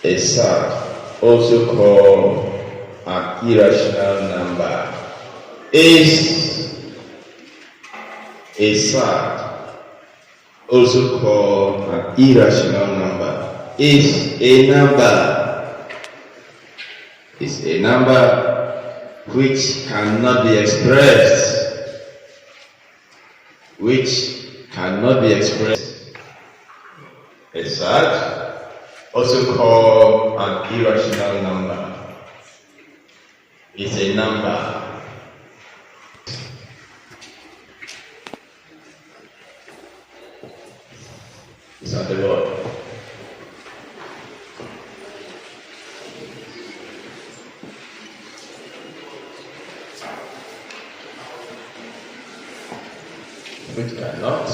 A surd, also called an irrational number, is a surd, also called an irrational number, is a number which cannot be expressed, A surd, also called an irrational number, is a number. Is that the word? Which cannot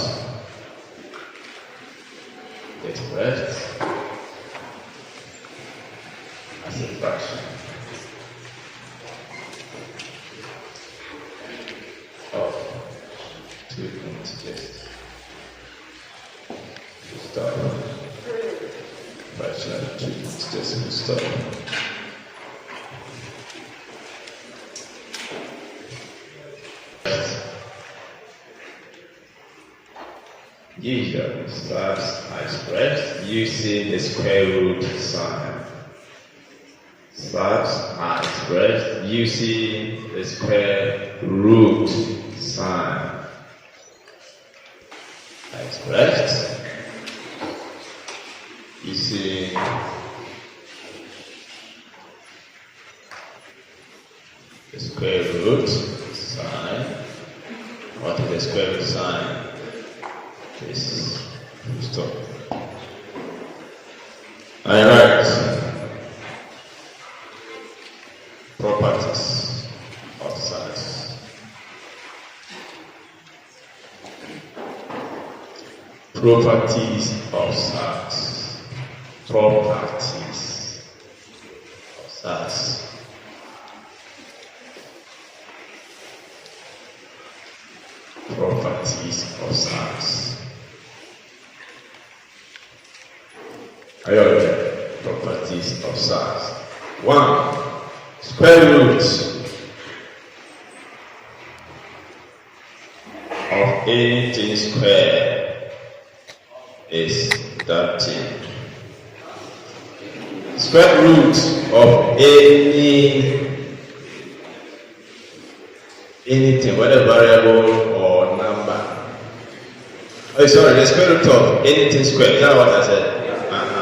be expressed as a fraction of two conjugates. Stop. Fraction of two conjugates. Stop. Usually, surds are expressed using the square root sign. Surds are expressed using the square root sign. Are expressed using the square root sign. What is the square root sign? This stop. Alright. Properties of surds. Properties of surds. Properties of surds. Properties of surds. Properties of surds. 1. Square root of anything square is that thing. Square root of anything, whether variable or number. The square root of anything square. Is that what I said?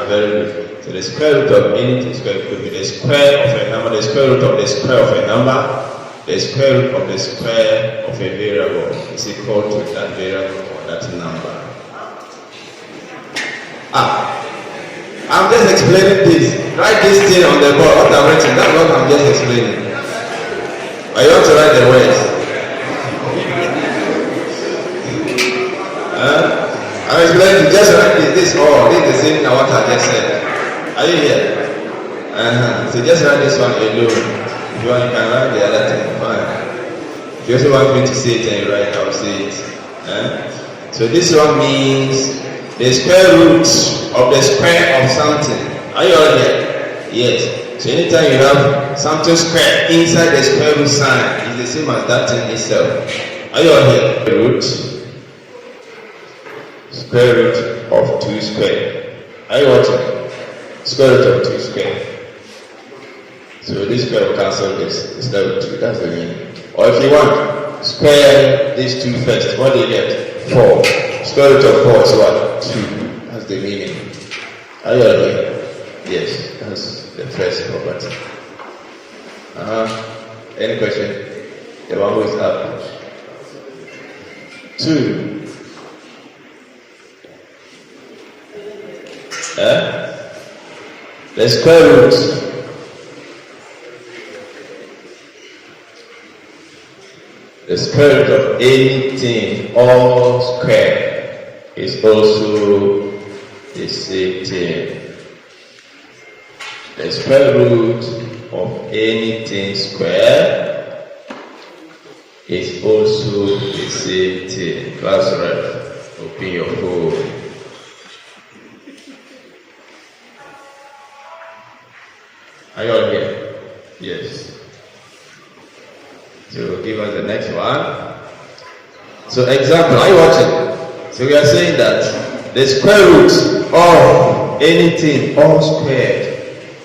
Very good. So the square root of anything square could be the square of a number, the square root of the square of a number, the square root of the square of a variable is equal to that variable or that number. I'm just explaining this. Write this thing on the board. What I'm writing, that's what I'm just explaining. But you want to write the words. I'm explaining to just write this or this is the same as what I just said. Are you here? So just write this one alone. If you want, you can write the other thing. Fine. If you also want me to say it and you write, I'll say it. So this one means the square root of the square of something. Are you all here? Yes. So anytime you have something square inside the square root sign, it's the same as that thing itself. Are you all here? Root. Square root of 2 square. Are you watching? Square root of 2 square. So this square will cancel this. It's level 2. That's the meaning. Or if you want, square these 2 first. What do you get? 4. Square root of 4 is what? 2. That's the meaning. Are you aware? Yes. That's the first property. Any question? The one who is up. 2. The square root of anything all square is also the same thing. The square root of anything square is also the same thing. Class rep, open your phone. Are you all here? Yes. So give us the next one. So example, are you watching? So we are saying that the square root of anything all squared.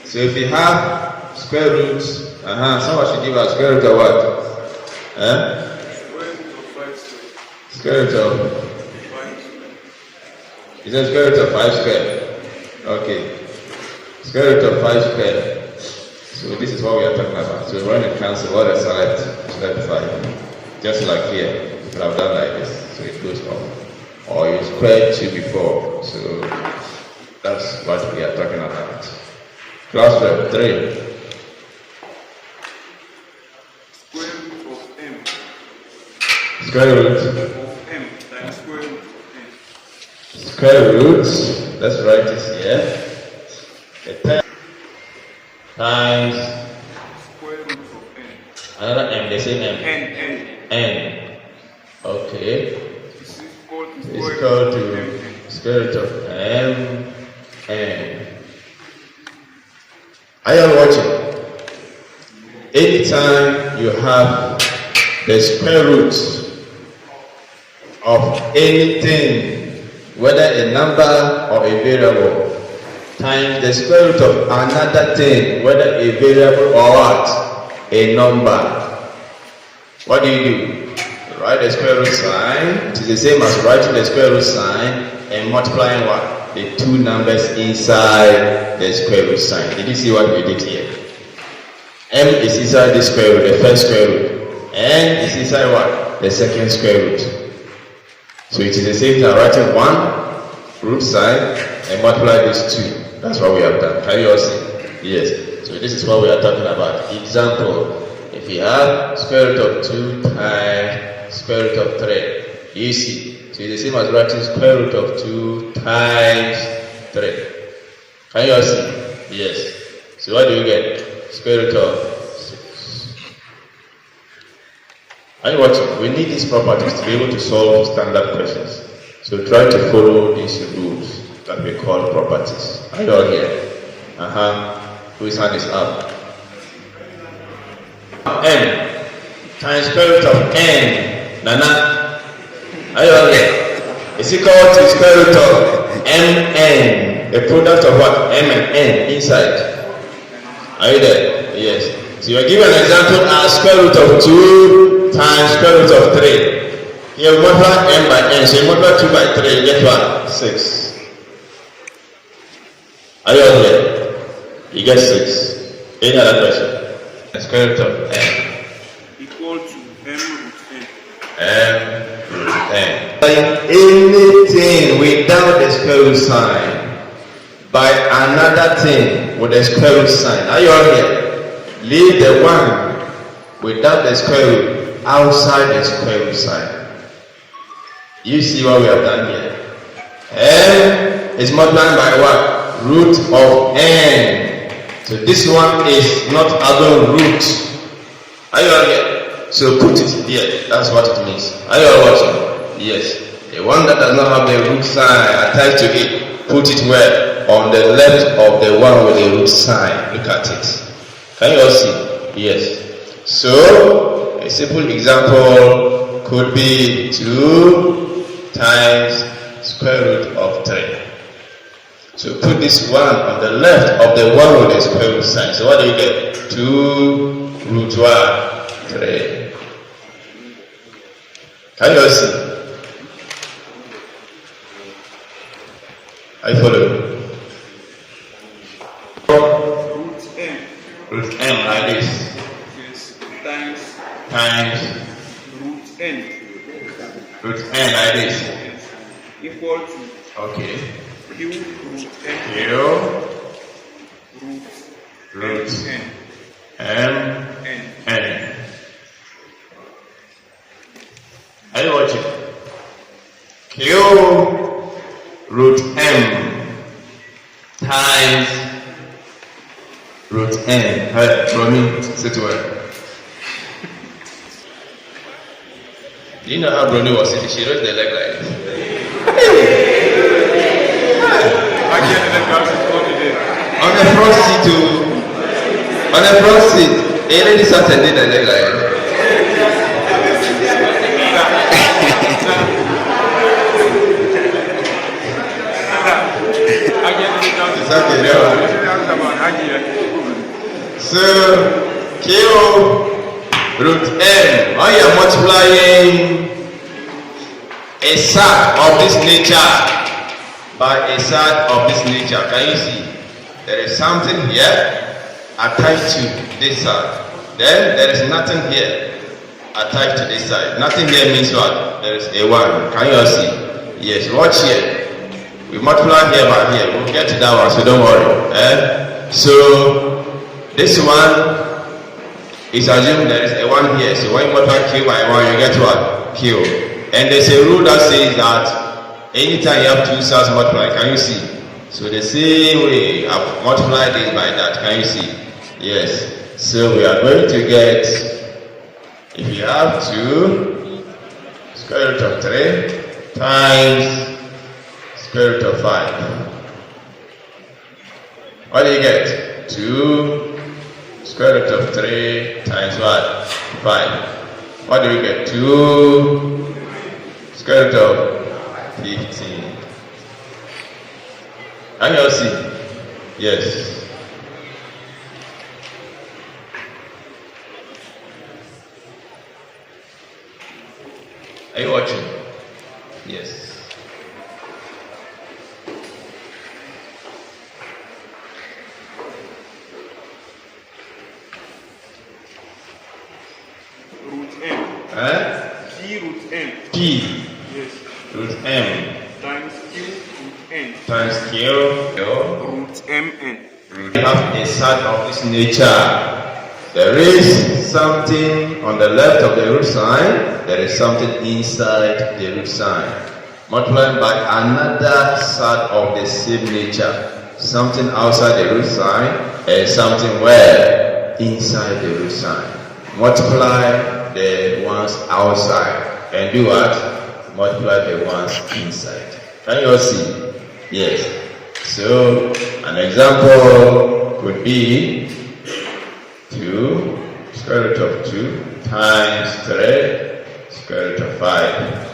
So if you have square root, someone should give us square root of what? Square root of 5. Is that square root of 5 squared? Okay. Square root of 5 squared. So this is what we are talking about. So when it cancel, what is select 5. Just like here. You could have done like this. So it goes up. Or you squared 2 before. So that's what we are talking about. Class verb 3. Square root of m times square root of n. Square root, let's write this here. The times square root of n. Another m, the same m. N. Okay. It's equal to square root of m n. Are you watching? Anytime you have the square root of anything, whether a number or a variable, times the square root of another thing, whether a variable or what? A number. What do? You write the square root sign. It is the same as writing the square root sign and multiplying what? The two numbers inside the square root sign. Did you see what we did here? M is inside the square root, the first square root. N is inside what? The second square root. So it is the same as writing one root sign and multiply these two. That's what we have done. Can you all see? Yes. So this is what we are talking about. Example, if you have square root of 2 times square root of 3, you see. So it's the same as writing square root of 2 times 3. Can you all see? Yes. So what do you get? Square root of 6. Are you watching? We need these properties to be able to solve standard questions. So try to follow these rules that we call properties. Are you all here? Whose hand is up? N times square root of n. Nana, are you all here? It's equal to square root of mn. The product of what? M and n inside. Are you there? Yes. So you are given an example as square root of 2 times square root of 3. You multiply m by n, so you multiply 2 by 3, you get what? 6. Are you all here? You get 6. Any other question? Square root of n equal to m root n. M root n. Anything without the square root sign by another thing with a square root sign. Are you all here? Leave the one without the square root outside the square root sign. You see what we have done here? M is multiplied by what? Root of n. So this one is not other root. Are you all here? So put it here. That's what it means. Are you all watching? Yes. The one that does not have the root sign attached to it, put it where? On the left of the one with the root sign. Look at it. Can you all see? Yes. So a simple example could be 2 times square root of 3. So put this one on the left of the one with the square root sign. So what do you get? 2 root 3. Can you all see? I follow. Root n like this. Yes. Times root n. Root n like this. Yes. Equal to. Okay. Q root n. Q root m n. Are you watching? Q root m times root n. Hey, Ronnie, sit well. Do you know how Ronnie was sitting? She raised the leg like this. On the front seat too. Any Saturday the leg. So kill root m. When you are multiplying a surd of this nature by a surd of this nature, can you see? There is something here attached to this side. Then there is nothing here attached to this side. Nothing here means what? There is a 1. Can you all see? Yes, watch here. We multiply here by here. We'll get to that one, so don't worry. So this one is assumed there is a 1 here. So when you multiply q by 1, you get what? Q. And there's a rule that says that anytime you have two sides multiply, can you see? So the same way I've multiplied this by that. Can you see? Yes. So we are going to get, if you have 2 square root of 3 times square root of 5. What do you get? 2 square root of 3 times what? 5. What do you get? 2 square root of 15. Can you all see? Yes. Are you watching? Yes. Root m. P root m. P. Yes. Root m. Times q root n. Times q. Root mn. We have a surd of this nature. There is something on the left of the root sign. There is something inside the root sign. Multiplied by another surd of the same nature. Something outside the root sign and something where? Inside the root sign. Multiply the ones outside and do what? Multiply the ones inside. Can you all see? Yes. So an example could be 2 square root of 2 times 3 square root of 5.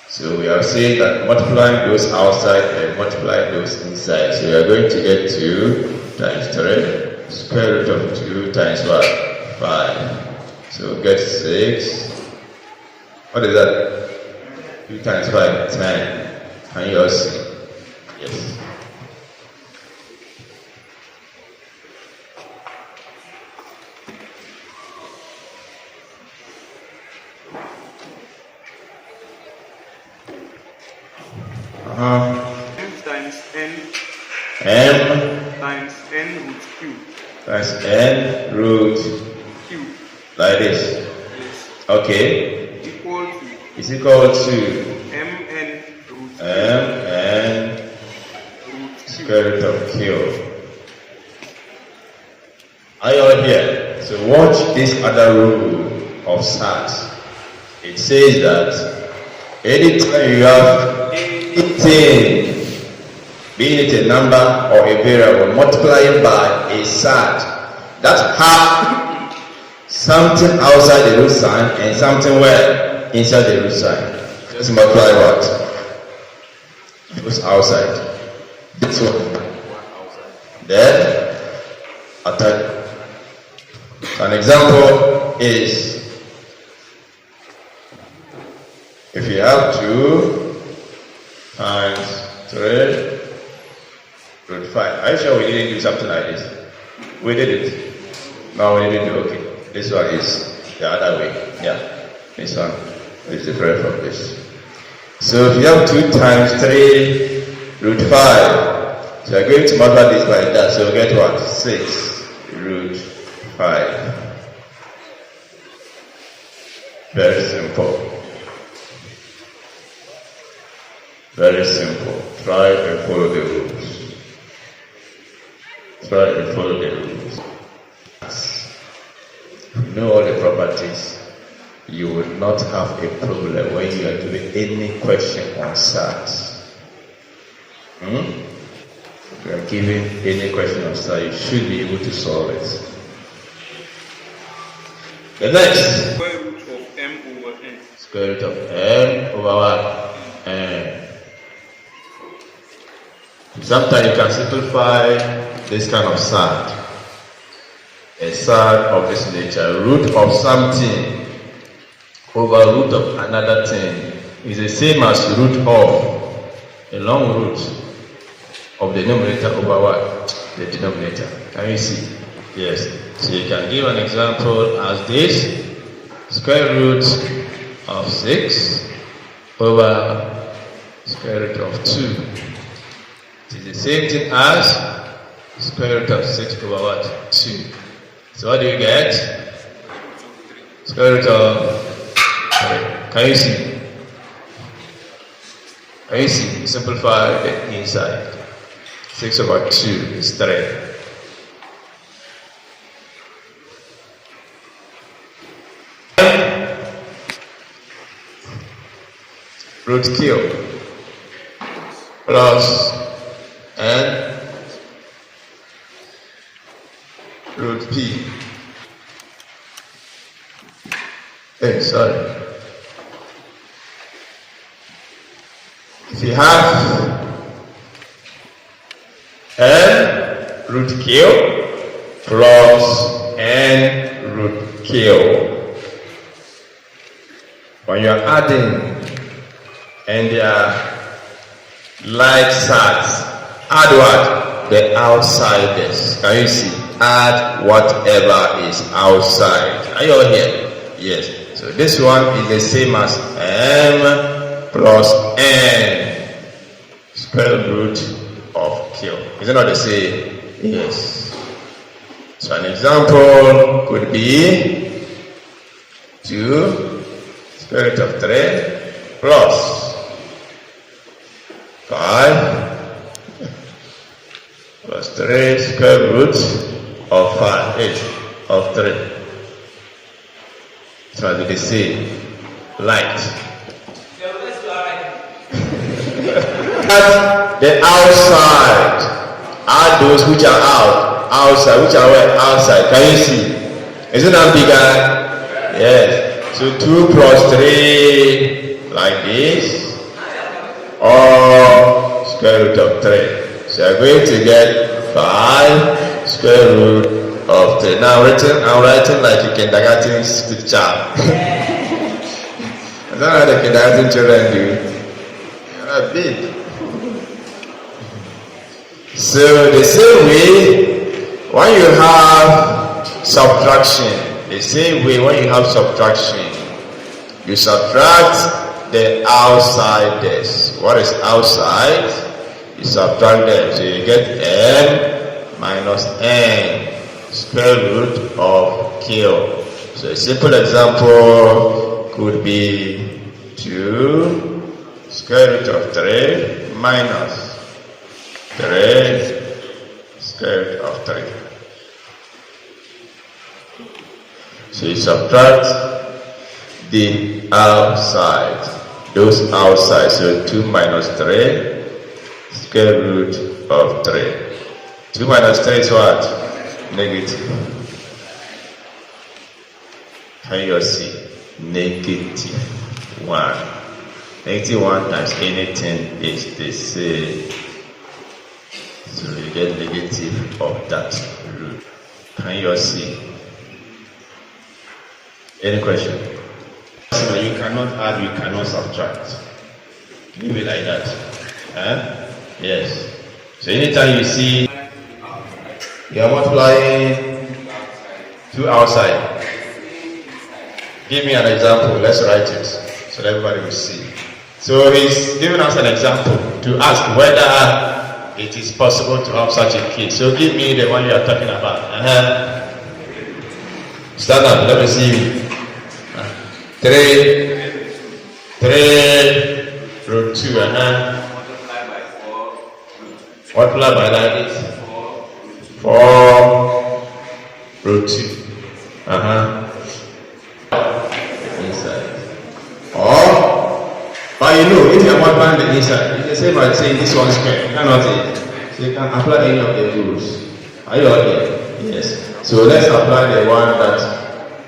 So we are saying that multiplying those outside and multiplying those inside. So we are going to get 2 times 3 square root of 2 times what? 5. So we get 6. What is that? 2 times 5, 10. Can you all see? Yes. M times n. M Times n root q. times n root Q. like this. Yes. Okay. Equal to Is equal to mn root q. mn Root q. square root of q. Are you all here? So watch this other rule of surds. It says that anytime you have anything, being it a number or a variable, multiplying by a surd that have something outside the root sign and something where? Inside the root sign. Just multiply what? Goes outside. This one. Then attack. An example is if you have 2 times 3 root 5. Are you sure we didn't do something like this? We did it. No, we didn't do okay. This one is the other way. Yeah. This one is different from this. So if you have 2 times 3 root 5, so you're going to multiply this by that. So you get what? 6 root 5. Very simple. Very simple. Try and follow the rules. Try and follow the rules. Know all the properties. You will not have a problem when you are doing any question on surds. If you are given any question on surds, you should be able to solve it. The next. Square root of m over n. Square root of m over what? N. Sometimes you can simplify this kind of surd. A surd of this nature, root of something over root of another thing is the same as root of a long root of the numerator over what? The denominator. Can you see? Yes. So you can give an example as this: square root of 6 over square root of 2. It is the same thing as square root of 6 over what? 2. So what do you get? Square root of 3. Can you see? Can you see? Simplify the inside. 6 over 2 is 3. Root Q plus n root P. Sorry. If you have n root Q plus n root Q, when you are adding and they are like surds, add what? The outsiders. Can you see? Add whatever is outside. Are you all here? Yes. So this one is the same as m plus n square root of q. Is it not the same? Yes. So an example could be 2 square root of 3 plus 5 plus 3 square root of 5, 8 of 3. So as they say, light. Add the outside. Add those which are outside. Which are where? Outside. Can you see? Isn't that bigger? Yes. So 2 plus 3 like this, or square root of 3. So you're going to get 5 square root of 3. Now I'm writing like a kindergarten picture. I don't know how the kindergarten children do. You're big. So the same way, when you have subtraction, you subtract the outsiders. What is outside? You subtract them. So you get m minus n square root of q. So a simple example could be 2 square root of 3 minus 3 square root of 3. So you subtract the outside, those outside. So 2 minus 3 square root of 3. 2 minus 3 is what? Negative. Can you see? Negative 1. Negative 1 times anything is the same. So you get negative of that root. Can you see? Any question? So you cannot add, you cannot subtract. Leave it like that. Yes. So anytime you see you are multiplying 2 outside, give me an example. Let's write it so that everybody will see. So he's giving us an example to ask whether it is possible to have such a case. So give me the one you are talking about. Stand up, let me see you. 3 root 2, multiply by that is 4 root 2. Inside. But you know, if you are multiplying the inside, it's the same as saying this one square. You cannot say. So you can apply any of the rules. Are you all here? Yes. So let's apply the one that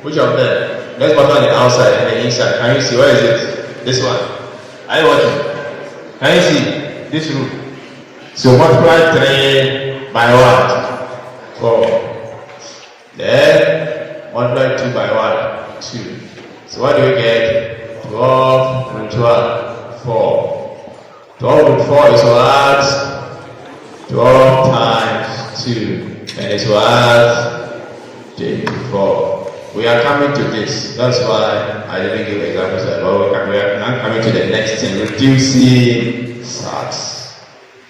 Which of them? Let's put on the outside and the inside. Can you see? Where is it? This one. Are you watching? Can you see? This root. So multiply 3 by what? 4. Then multiply 2 by what? 2. So what do we get? 12 root 12. 4. 12 root 4 is what? 12 times 2. And it's what? 24. We are coming to this. That's why I didn't give examples. But we are now coming to the next thing. Reducing surds.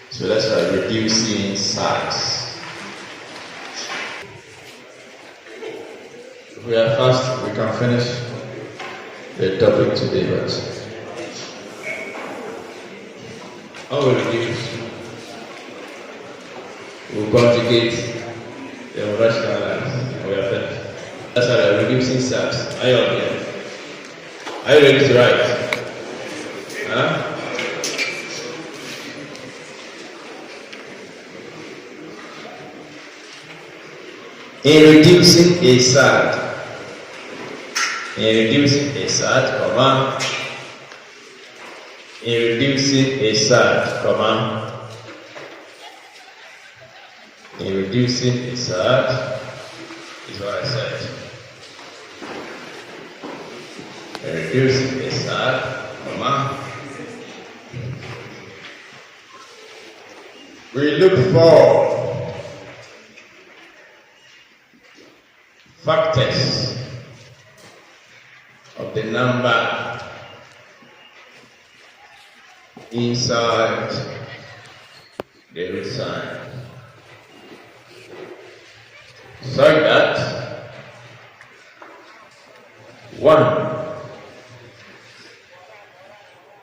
So that's why reducing surds. If we are fast, we can finish the topic today. But how we reduce? We conjugate. Then we rationalize. We are finished. That's how we're reducing surds. Are you all here? Are you ready to write? Huh? In reducing a surd, comma, in reducing a surd, comma, in reducing a surd is what I said. In reducing a surd, comma, we look for factors of the number inside the root sign, so that one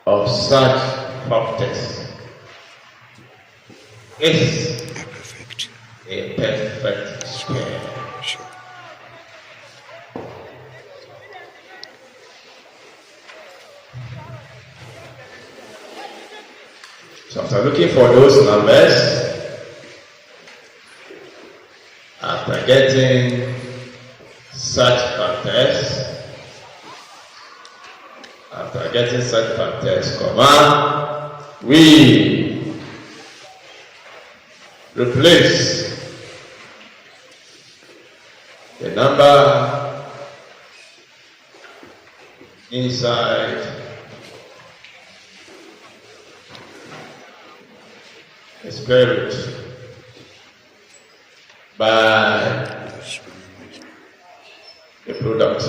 of such factors is a perfect square. So after looking for those numbers, after getting such factors, comma, we replace the number inside the square root by the product.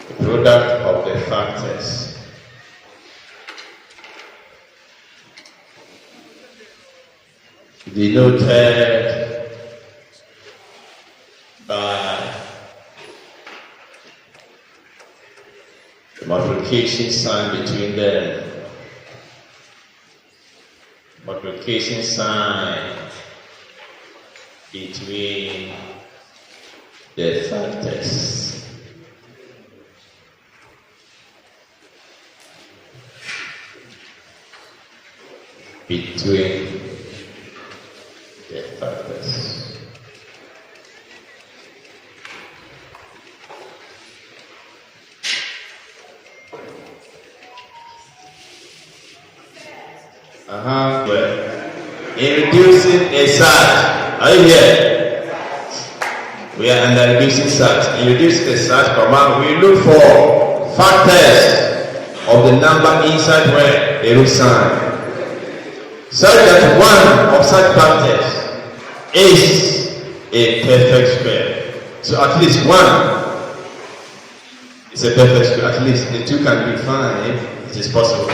The product of the factors. Denoted by the multiplication sign between them. Multiplication sign between the factors. Between the factors. In reducing a surd, are you here? We are under reducing surd. In reducing a surd command, we look for factors of the number inside where a root sign, such that one of such factors is a perfect square. So at least one is a perfect square. At least the two can be found if it is possible.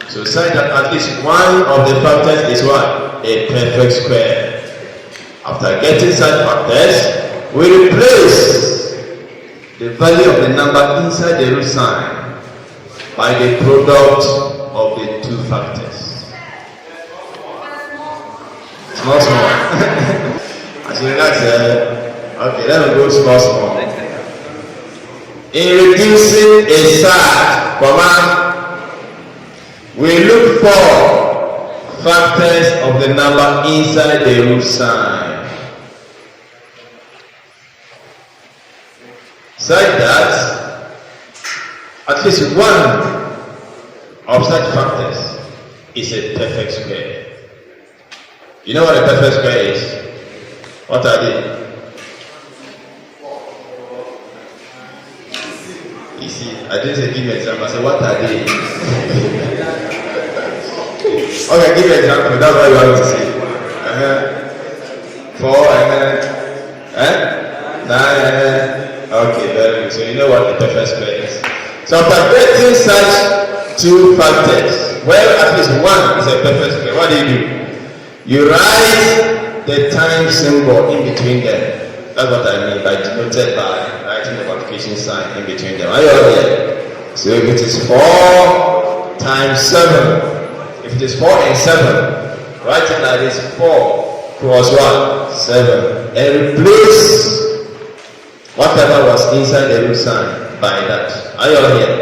So such that at least one of the factors is what? A perfect square. After getting such factors, we replace the value of the number inside the root sign by the product of the two factors. Small. I should relax. Okay, let me go small. In reducing a surd, comma, we look for factors of the number inside the root sign. such that at least one of such factors is a perfect square. You know what a perfect square is? What are they? You see, I didn't say give me an example. I said, what are they? Okay, give me an example. That's what you want to say. 4, 9. Okay, very good. So you know what the perfect square is. So after getting such two factors, well, at least one is a perfect square, what do? You write the time symbol in between them. That's what I mean by denoted by writing the multiplication sign in between them. Are you all here? So if it is 4 times 7, if it is 4 and 7, write it like this: 4 plus 1, 7, and replace whatever was inside the root sign by that. Are you all here?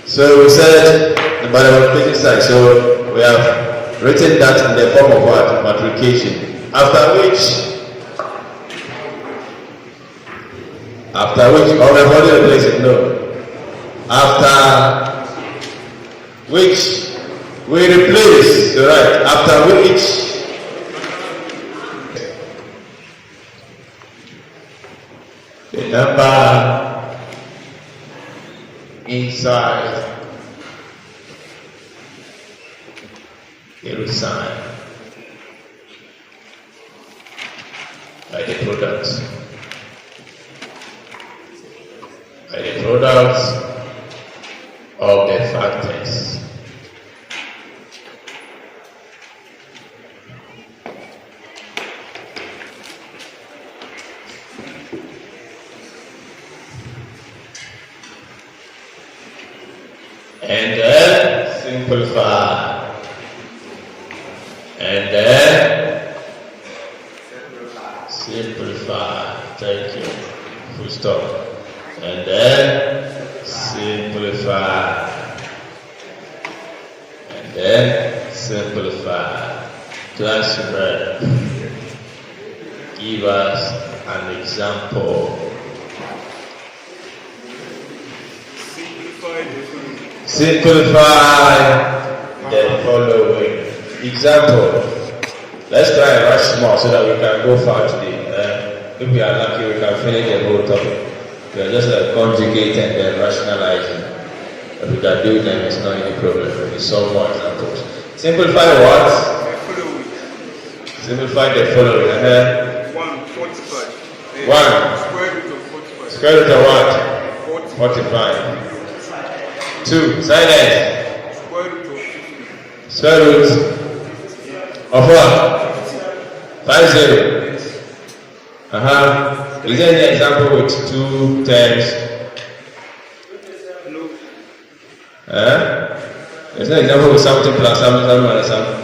So we said by the multiplication sign. So we have written that in the form of what? Multiplication. After which, or we have already replaced it? No. After which we replace, right? After which the number inside the root sign by the product of the factors. And then simplify. And then simplify. Thank you. Full stop. And then simplify. And then simplify. Class red. Give us an example. Simplify the following. Example. Let's try and rush more so that we can go far today. If we are lucky, we can finish the whole topic. We are just like conjugates and then rationalizing. If we can do them, it's not any problem. We solve more examples. Simplify what? Simplify the following. 145. 1. Square root of what? 45. 2. Silence. Square root of what? 50. Is there any example with 2 terms? No. There's no example with something plus something and something.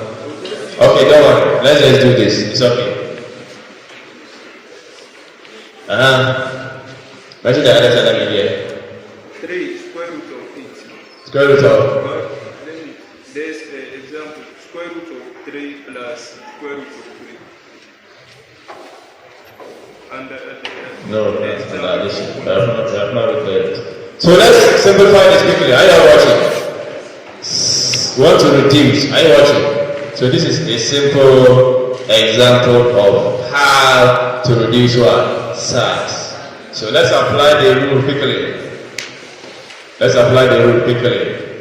Okay, don't worry. Let's just do this. It's okay. Mention the other side here. 3 square root of 8. Square root of? There's an example. Square root of 3 plus square root of 3. And no, that's an addition. I have not read it. So let's simplify this quickly. Are you all watching? We want to reduce. Are you watching? So this is a simple example of how to reduce what? Size. So let's apply the rule quickly.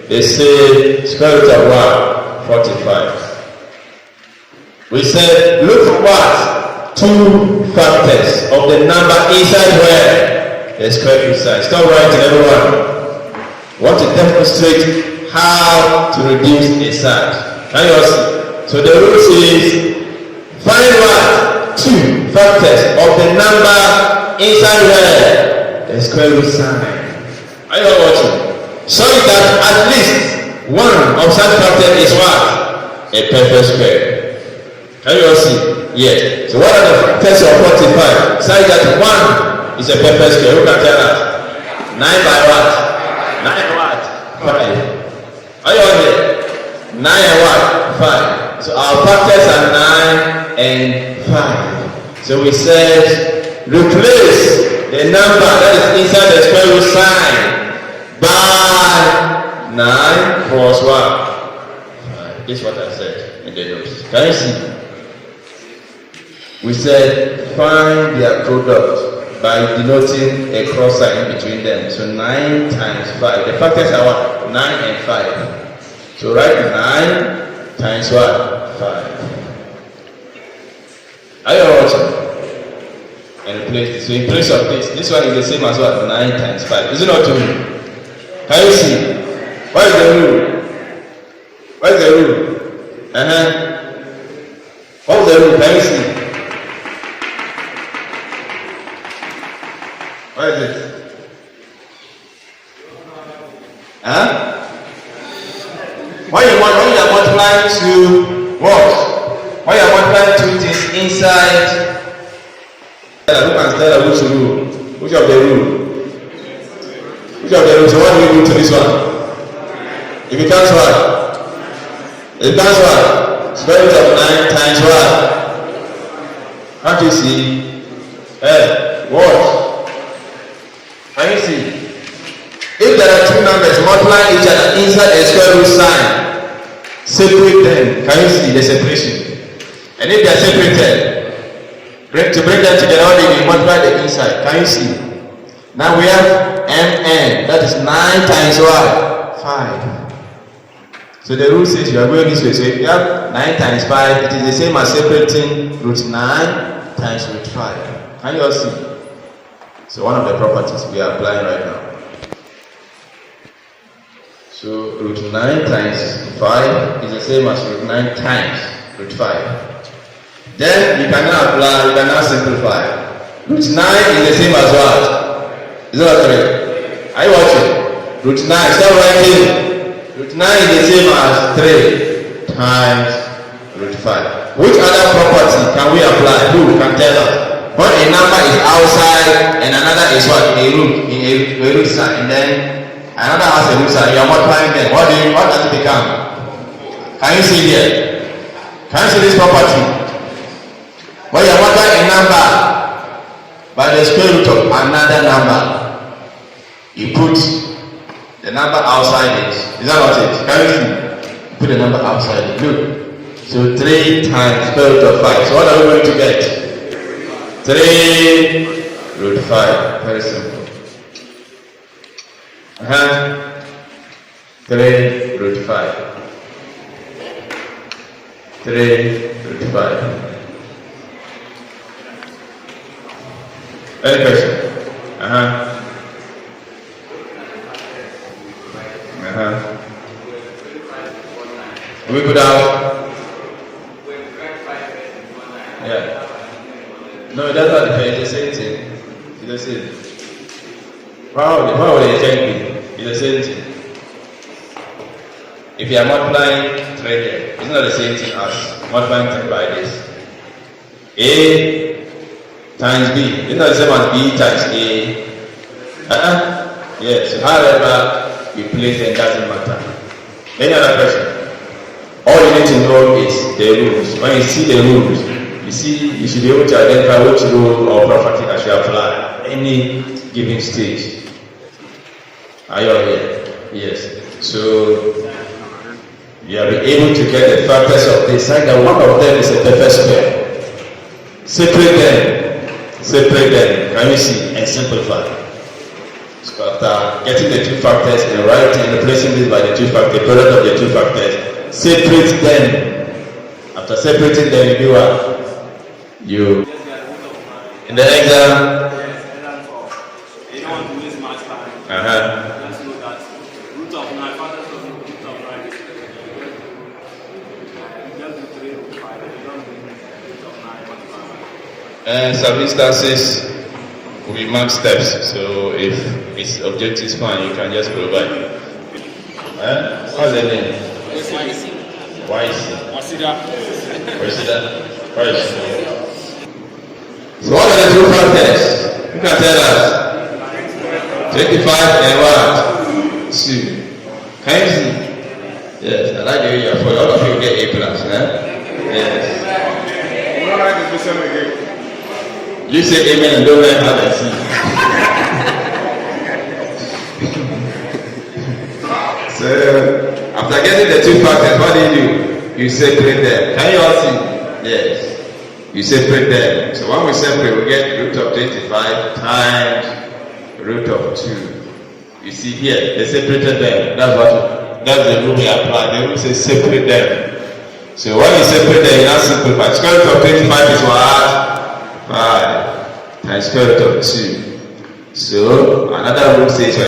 They say square root of what? 45. We said look for what? 2 factors of the number inside where? The square root sign. Stop writing, everyone. Want to demonstrate how to reduce a side. Can you all see? So the rule says find what? 2 factors of the number inside where? The square root sign. Are you all watching? So that at least one of such factors is what? A perfect square. Can you all see? Yes. So what are the factors of 45? Say that 1 is a perfect square. Who can tell us? 9 by what? 9 what? 5. Are you all here? 9 and what? 5. So our factors are 9 and 5. So we said replace the number that is inside the square root sign by 9 plus what? This is what I said in the notes. Can you see? We said find their product by denoting a cross sign in between them. So 9 times 5. The factors are what? 9 and 5. So write 9 times what? 5. Are you watching? And replace this. So in place of this one is the same as what? 9 times 5. Is it not 2? Can you see? What is the rule? What is the rule? What is the rule? Can you see? What is it? When you are multiplying two what? When you are multiplying two things inside, who can tell which rule? Which of the rule? Which of the rules? So what do we do to this one? If it comes what? It comes what? Square root of 9 times what? Can't you see? What? Can you see? If there are two numbers multiplying each other inside a square root sign, separate them. Can you see the separation? And if they are separated, to bring them together, how do we multiply the inside? Can you see? Now we have mn. That is 9 times what? 5. So the rule says you are going this way. So if you have 9 times 5, it is the same as separating root 9 times root 5. Can you all see? So one of the properties we are applying right now. So root 9 times 5 is the same as root 9 times root 5. Then you can now apply, you can now simplify. Root 9 is the same as what? Is that correct? Are you watching? Root 9, stop writing. Root 9 is the same as 3 times root 5. Which other property can we apply? Who can tell us? When a number is outside and another is what? In a root sign. And then another has a root sign. You are multiplying them. What does it become? Can you see here? Can you see this property? When you are multiplying a number by the square root of another number, you put the number outside it. Is that what it is? Can you see? Put the number outside it. Look. So 3 times square root of 5. So what are we going to get? 3 root 5. Very simple. 3 root 5. 3 root 5. Any question? We put out. Yeah. No, it does not depend. It's the same thing. It's the same. Why would it change me? It's the same thing. If you are multiplying 3 here, it's not the same thing as multiplying 3 by this. A times B. It's not the same as B times A. Yes. However, you place it, doesn't matter. Any other question? All you need to know is the rules. When you see the rules, you should be able to identify which rule or property that should apply at any given stage. Are you all here? Yes. So you are able to get the factors of this. Like that one of them is a perfect square. Separate them. Can you see? And simplify. So after getting the two factors and writing and replacing this by the two factors, the product of the two factors, separate them. After separating them, you do what? You in the exam. You don't want to waste much time. Just know that root of 9, factors of root of 9 is 3. You just do 3 root 5. You don't do root of 9 multiplied. And some instances we mark steps. So if it's objectives fine, you can just provide. What's the name? Wasida. So what are the two factors? You can tell us. 25 and what? 2. Can you see? Yes, I like the way you are for all of you get A+. Yes. You say amen and don't learn how to sing. So, after getting the two factors, what do? You separate them. Can you all see? Yes. You separate them. So when we separate, we get root of 25 times root of 2. You see here, they separated them. That's the rule we apply. The rule says separate them. So when you separate them, you now simplify. Square root of 25 is what? 5 times square root of 2. So another rule says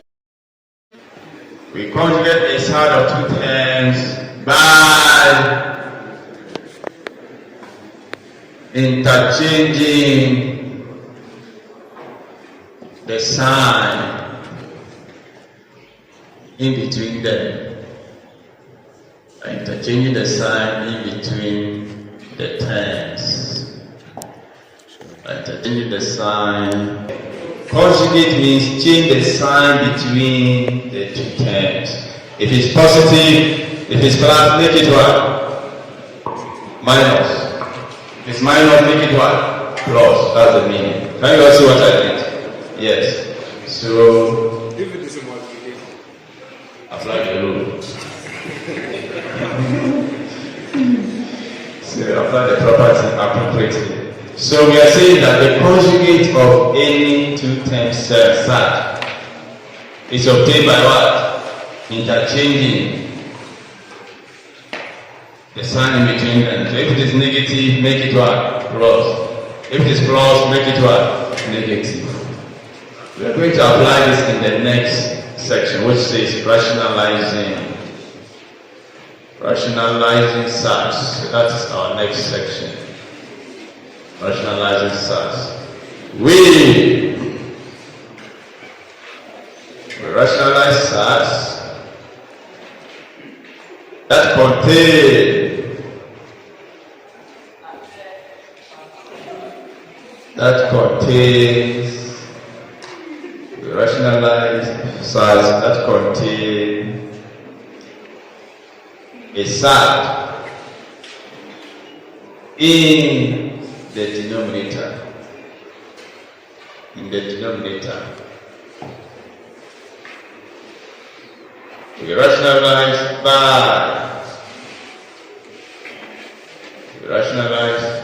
we conjugate a side of 2 terms by interchanging the sign in between them. Interchanging the sign in between the terms. Interchanging the sign. Conjugate means change the sign between the two terms. If it's positive, if it's plus, make it what? Minus. If it's minus, make it what? Plus. That's the meaning. Can you all see what I did? Yes. So, if it is a multiplication, apply the rule. So, apply the property appropriately. So, we are saying that the conjugate of any two terms side is obtained by what? Interchanging the sign in between them. So if it is negative, make it what? Plus. If it is plus, make it what? Negative. We are going to apply this in the next section, which says rationalizing. Rationalizing Surds. So that is our next section. Rationalizing Surds. We rationalize Surds that contains rationalize Surds that contain a side in the denominator. In the denominator. We rationalize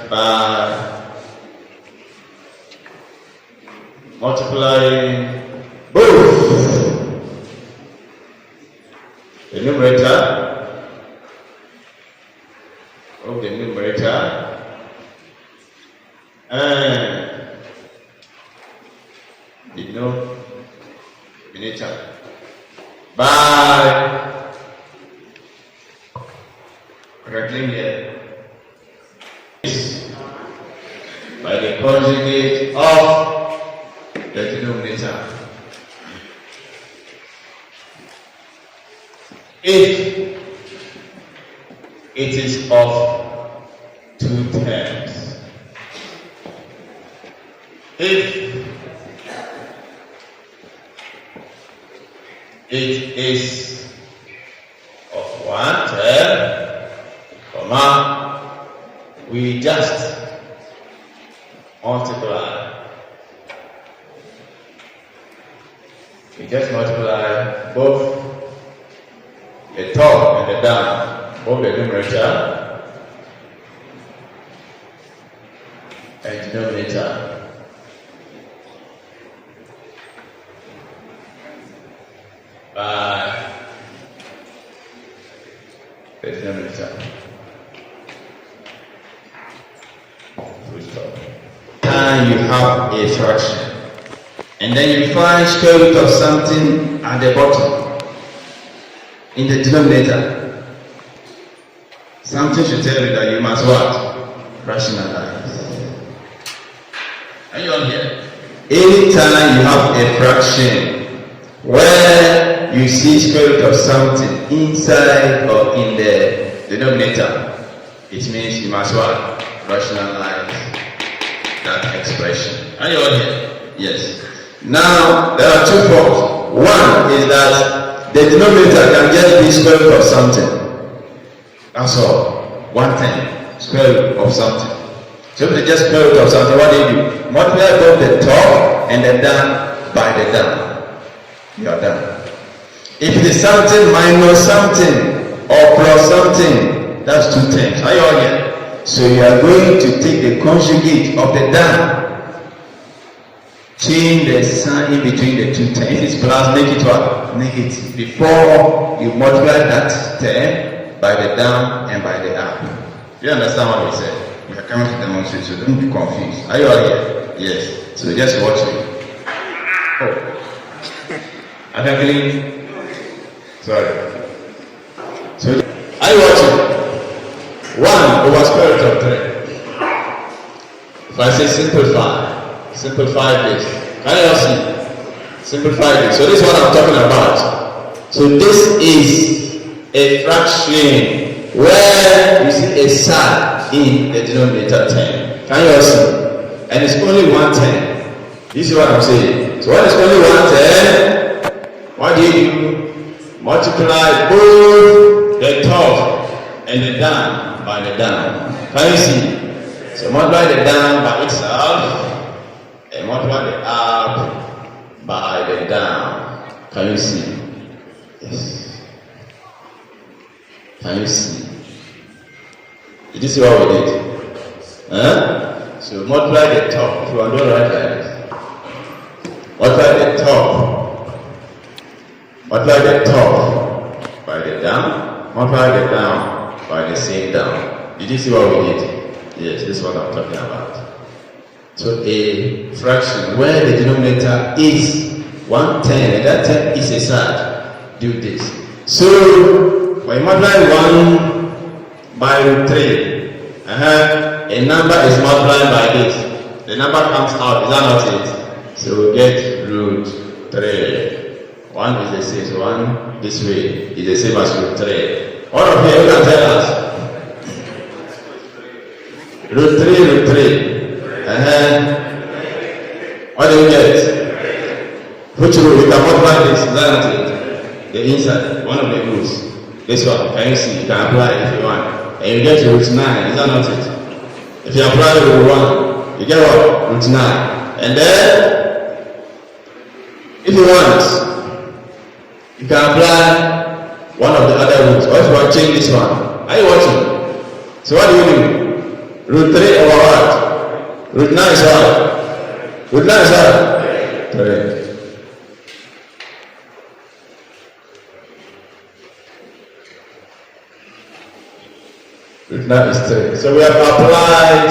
by multiplying both the numerator of the numerator and the denominator by correcting here by the conjugate of the denominator. If it is of two terms, if it is of one term, we just multiply. We just multiply both the top and the down, both the numerator and denominator. By the denominator. And you have a fraction. And then you find square root of something at the bottom in the denominator. Something should tell you that you must what? Rationalize. Are you on here? Anytime you have a fraction where you see square root of something inside or in the denominator, it means you must what? Rationalize that expression. Are you on here? Yes. Now, there are two forms. One is that the denominator can just be square root of something. That's all. 1/10. Square root of something. So if they just square root of something, what do you do? Multiply both the top and the down by the down. You are done. If it is something minus something or plus something, that's two terms. Are you all here? So you are going to take the conjugate of the down. Change the sign in between the two terms. If it's plus, make it what? Negative. Before you multiply that term by the down and by the up. You understand what we said? We are coming to demonstrate, so don't be confused. Are you all here? Yes. So just watch me. Oh. I can believe. Sorry. So, are you watching? 1 over square root of 3. If I say simplify this. Can you all see? Simplify this. So this is what I'm talking about. So this is a fraction where you see a surd in the denominator term. Can you all see? And it's only 1 term. This is what I'm saying. So when it's only 1 term, what do you do? Multiply both the top and the down by the down. Can you see? So multiply the down by itself and multiply the up by the down. Can you see? Yes. Can you see? Did you see what we did? Huh? So multiply the top. If you want to do it right like this. Multiply the top. Multiply the top by the down, multiply the down by the same down. Did you see what we did? Yes, this is what I'm talking about. So a fraction where the denominator is 1/10 and that 10 is a surd. Do this. So when you multiply 1 by root 3, a number is multiplied by this. The number comes out, is that not it? So we get root 3. 1 is the same, so 1 this way is the same as root 3. All of you can tell us. Root 3. What do you get? Which root? You can multiply this, is that not it? The inside, one of the roots. This one, can you see? You can apply it if you want. And you get to root 9, is that not it? If you apply root 1, you get what? Root 9. And then, if you want, you can apply one of the other roots. Or if you want to change this one. Are you watching? So what do you do? Root 3 over what? Root 9 is what? Root 9 is what? 3. Root 9 is 3. So we have applied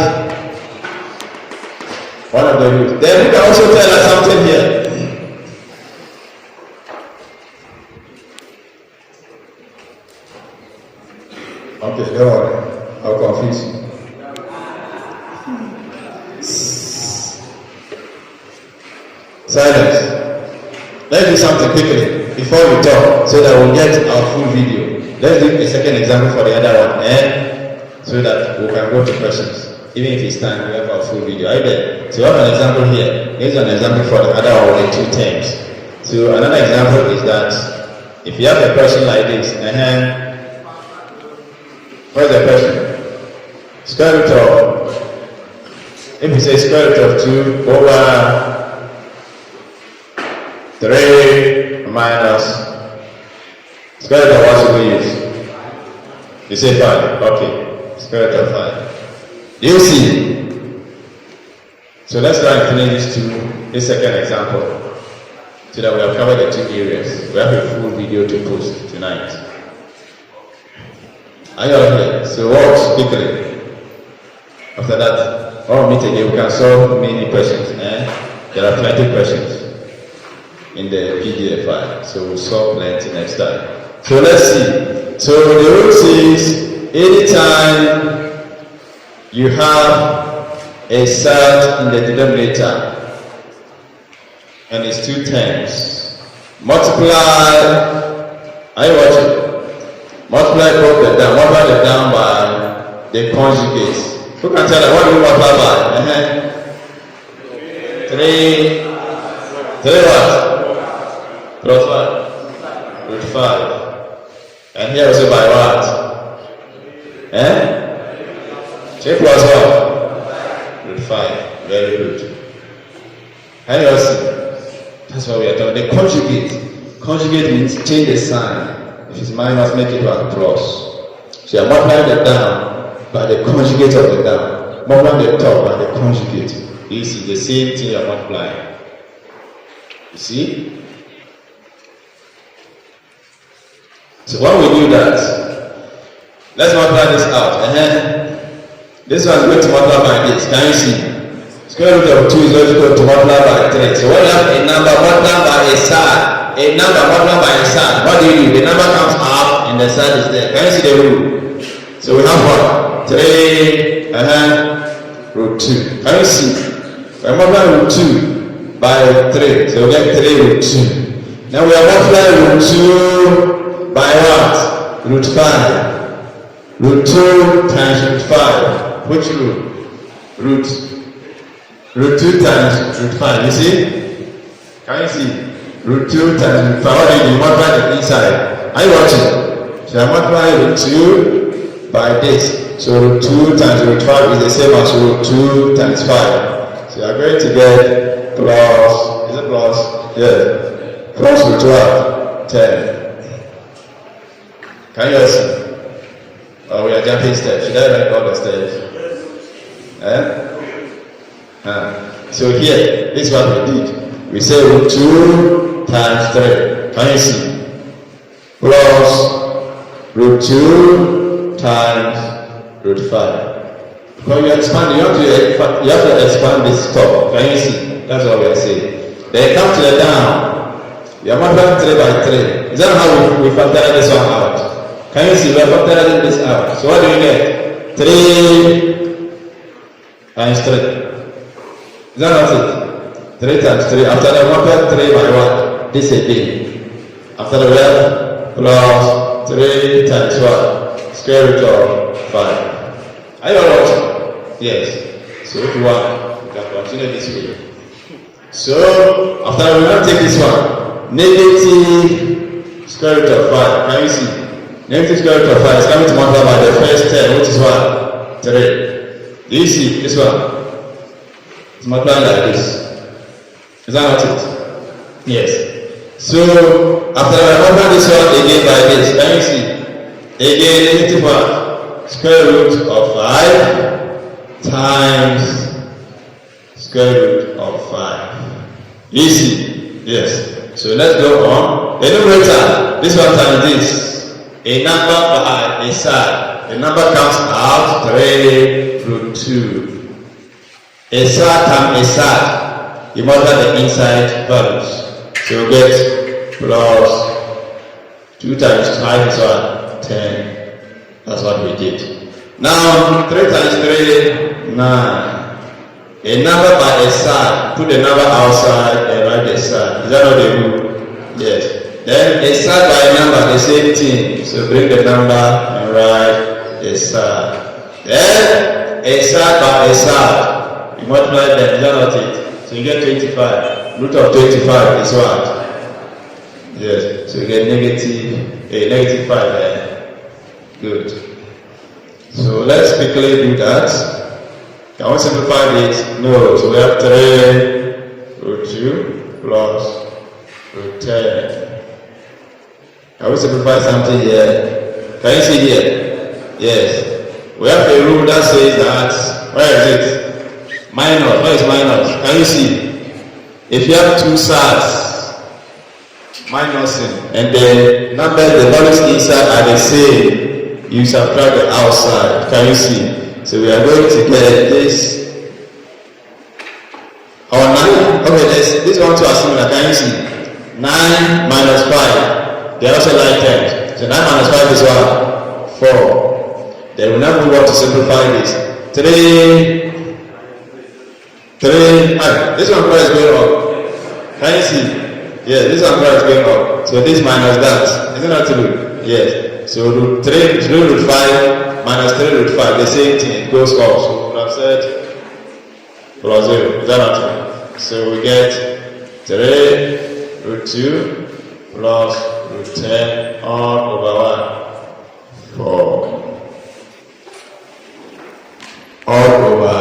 one of the roots. Then you can also tell us something here. Okay, don't worry. I'll confuse you. Silence. Let's do something quickly before we talk so that we'll get our full video. Let's do a second example for the other one, so that we can go to questions. Even if it's time, we have our full video. Are you there? So we have an example here. Here's an example for the other one with 2 terms. So another example is that if you have a question like this, what's the question? Square root of, if you say square root of 2 over 3 minus square root of what should we use? You say 5. Okay. Square root of 5. Do you see? So let's try and finish this second example so that we have covered the 2 areas. We have a full video to post tonight. Are you all here? So watch quickly. After that, all meet again, we can solve many questions. There are plenty of questions in the PDF file. So we'll solve plenty next time. So let's see. So the rule says anytime you have a surd in the denominator and it's 2 terms, multiply. Are you watching? Multiply both the down. Multiply the down by the conjugates. Who can tell us what do we multiply by? 3 what? Plus what? Root 5. And here also by what? 3 plus what? Very good. Can you all see? That's what we are talking. The conjugate. Conjugate means change the sign. If it's minus, make it to a plus. So you are multiplying the down by the conjugate of the down. Multiplying the top by the conjugate. You see, the same thing you are multiplying. You see? So when we do that, let's multiply this out. This one is going to multiply by this. Can you see? Square root of 2 is going to multiply by 3. So when you have a number multiplied by a side, what do? The number comes up and the side is there. Can you see the rule? So we have what? 3 root 2. Can you see? We multiply root 2 by 3. So we get 3 root 2. Now we are multiplying root 2 by what? Root 5. Root 2 times root 5. Which rule? Root 2 times root 5. You see? Can you see? Root 2 times root 5. What do you multiply the inside? Are you watching? So I multiply root 2 by this. So root 2 times root 5 is the same as root 2 times 5. So you are going to get plus, is it plus? Yeah. Plus root 12, 10. Can you all see? Oh, we are jumping steps. Should I write all the steps? So here, this is what we did. We say root 2 times 3. Can you see? Plus root 2 times root 5. When you expand, you have to expand this top. Can you see? That's what we are saying. Then come to the down. We are multiplying 3 by 3. Is that how we factor this one out? Can you see? We are factoring this out. So what do you get? 3 times 3. Is that not it? 3 times 3. After that, multiply 3 by what? This again. After that, we have plus 3 times what? Square root of 5. Are you all right? Yes. So if you want, you can continue this way. So after that, we will take this one. Negative square root of 5. Can you see? Negative square root of 5 is coming to multiply by the first term, which is what? 3. Do you see this one? It's multiplying like this. Is that not it? Yes. So after I multiply this one again by this, can you see? Again, negative what? Square root of 5 times square root of 5. You see? Yes. So let's go on. The numerator, this one times this. A number by a side. The number comes out 3 root 2. A side times a side, you multiply the inside values. So you get plus 2 times 5 is what? 10. That's what we did. Now 3 times 3, 9. A number by a side, put the number outside and write the side. Is that what they do? Yes. Then a side by a number, the same thing. So bring the number and write the side. Then a side by a side. You multiply them, is that not it? So you get 25. Root of 25 is what? Yes. So you get negative 5 there. Good. So let's quickly do that. Can we simplify this? No. So we have 3 root 2 plus root 10. Can we simplify something here? Can you see here? Yes. We have a rule that says that, where is it? Minus. What is minus? Can you see? If you have two sides, minusing, and the numbers, the values inside are the same, you subtract the outside. Can you see? So we are going to get this. Our 9. Okay, this one too are similar. Can you see? 9 minus 5. They are also like 10. So 9 minus 5 is what? 4. Then we now move on to simplify this. 3. This one is going up. Can you see? Yeah, this one is going up. So this minus that. Isn't that true? Yes. So root 3 root 5 minus 3 root 5, the same thing. It goes up. So we have said plus 0. Is that not true? So we get 3 root 2 plus root 10 all over 1. 4. All over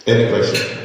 Any question?